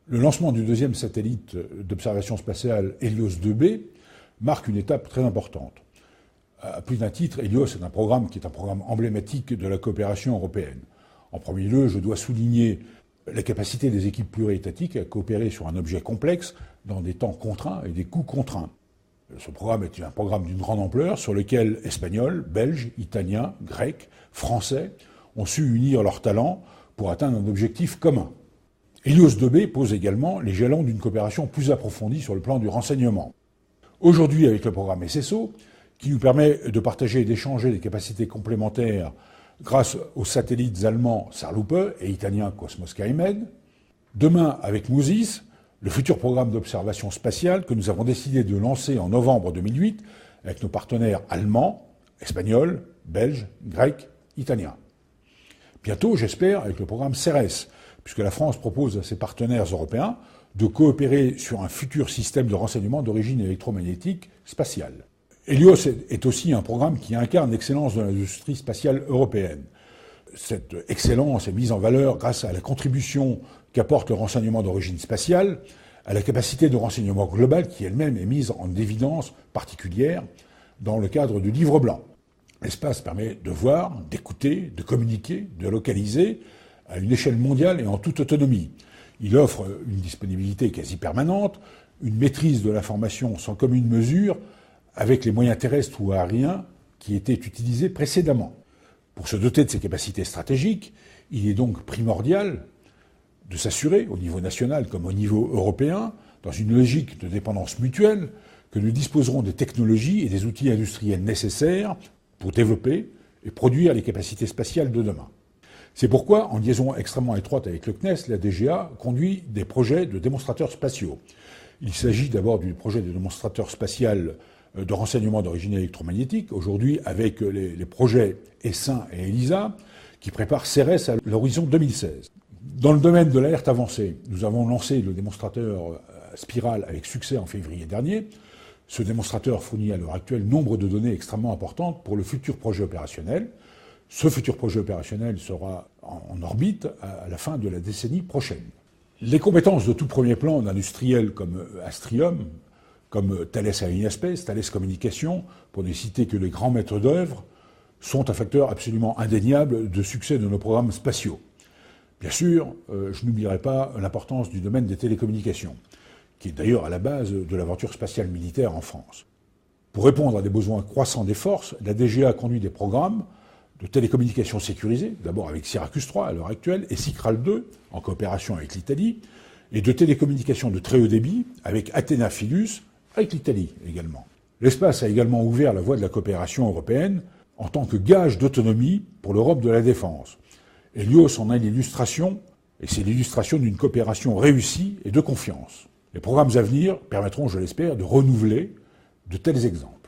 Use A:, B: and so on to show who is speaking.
A: Le lancement du deuxième satellite d'observation spatiale Helios 2B marque une étape très importante. À plus d'un titre, Helios est un programme qui est un programme emblématique de la coopération européenne. En premier lieu, je dois souligner la capacité des équipes pluriétatiques à coopérer sur un objet complexe dans des temps contraints et des coûts contraints. Ce programme est un programme d'une grande ampleur sur lequel Espagnols, Belges, Italiens, Grecs, Français ont su unir leurs talents pour atteindre un objectif commun. Helios 2B pose également les jalons d'une coopération plus approfondie sur le plan du renseignement. Aujourd'hui, avec le programme SSO, qui nous permet de partager et d'échanger des capacités complémentaires grâce aux satellites allemands Sarlupe et italiens Cosmos Skymed. Demain, avec MUSIS, le futur programme d'observation spatiale que nous avons décidé de lancer en novembre 2008 avec nos partenaires allemands, espagnols, belges, grecs, italiens. Bientôt, j'espère, avec le programme CERES, puisque la France propose à ses partenaires européens de coopérer sur un futur système de renseignement d'origine électromagnétique spatiale. Helios est aussi un programme qui incarne l'excellence de l'industrie spatiale européenne. Cette excellence est mise en valeur grâce à la contribution qu'apporte le renseignement d'origine spatiale, à la capacité de renseignement global qui elle-même est mise en évidence particulière dans le cadre du livre blanc. L'espace permet de voir, d'écouter, de communiquer, de localiser à une échelle mondiale et en toute autonomie. Il offre une disponibilité quasi permanente, une maîtrise de l'information sans commune mesure avec les moyens terrestres ou aériens qui étaient utilisés précédemment. Pour se doter de ces capacités stratégiques, il est donc primordial de s'assurer, au niveau national comme au niveau européen, dans une logique de dépendance mutuelle, que nous disposerons des technologies et des outils industriels nécessaires pour développer et produire les capacités spatiales de demain. C'est pourquoi, en liaison extrêmement étroite avec le CNES, la DGA conduit des projets de démonstrateurs spatiaux. Il s'agit d'abord du projet de démonstrateur spatial de renseignement d'origine électromagnétique, aujourd'hui avec les projets ESSIN et ELISA, qui préparent CERES à l'horizon 2016. Dans le domaine de l'alerte avancée, nous avons lancé le démonstrateur Spiral avec succès en février dernier. Ce démonstrateur fournit à l'heure actuelle nombre de données extrêmement importantes pour le futur projet opérationnel. Ce futur projet opérationnel sera en orbite à la fin de la décennie prochaine. Les compétences de tout premier plan d'industriels comme Astrium, comme Thales Alenia Space, Thales Communications, pour ne citer que les grands maîtres d'œuvre, sont un facteur absolument indéniable de succès de nos programmes spatiaux. Bien sûr, je n'oublierai pas l'importance du domaine des télécommunications, qui est d'ailleurs à la base de l'aventure spatiale militaire en France. Pour répondre à des besoins croissants des forces, la DGA conduit des programmes de télécommunications sécurisées, d'abord avec Syracuse 3 à l'heure actuelle, et Cicral 2, en coopération avec l'Italie, et de télécommunications de très haut débit avec Athena Philus, avec l'Italie également. L'espace a également ouvert la voie de la coopération européenne en tant que gage d'autonomie pour l'Europe de la défense. Helios en est l'illustration, et c'est l'illustration d'une coopération réussie et de confiance. Les programmes à venir permettront, je l'espère, de renouveler de tels exemples.